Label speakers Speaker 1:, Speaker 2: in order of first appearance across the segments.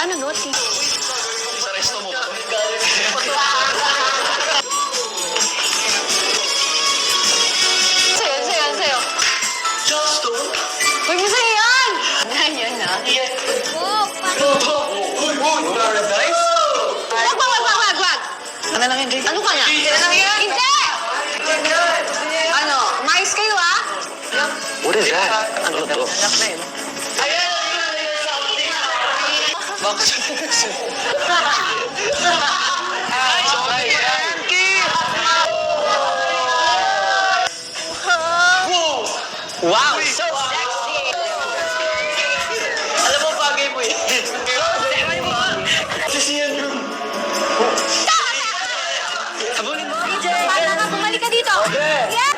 Speaker 1: Ano, naughty?
Speaker 2: Sa resto mo ba?
Speaker 1: Sa'yo.
Speaker 2: Just don't.
Speaker 1: Huwag mo sa'yo yan! Yan na.
Speaker 2: Paradise?
Speaker 1: Wag!
Speaker 2: Ano lang yun, Jake?
Speaker 1: Ano ka na? Hindi! Ano? Mais kayo, ha?
Speaker 2: What is that? Ano to? Bakit? Wow! So sexy! Alam mo, bagay mo yun. Kasi yan yung... Abulin mo?
Speaker 1: DJ, bata ka, bumalik ka dito!
Speaker 2: Okay.
Speaker 1: Yeah!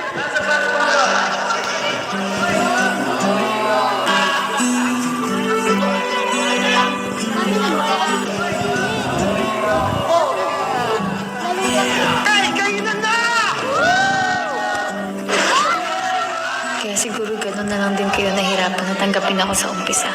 Speaker 2: Ay, kayo na!
Speaker 1: Kaya siguro ganun na lang din kayo nahirapan na tanggapin ako sa umpisa.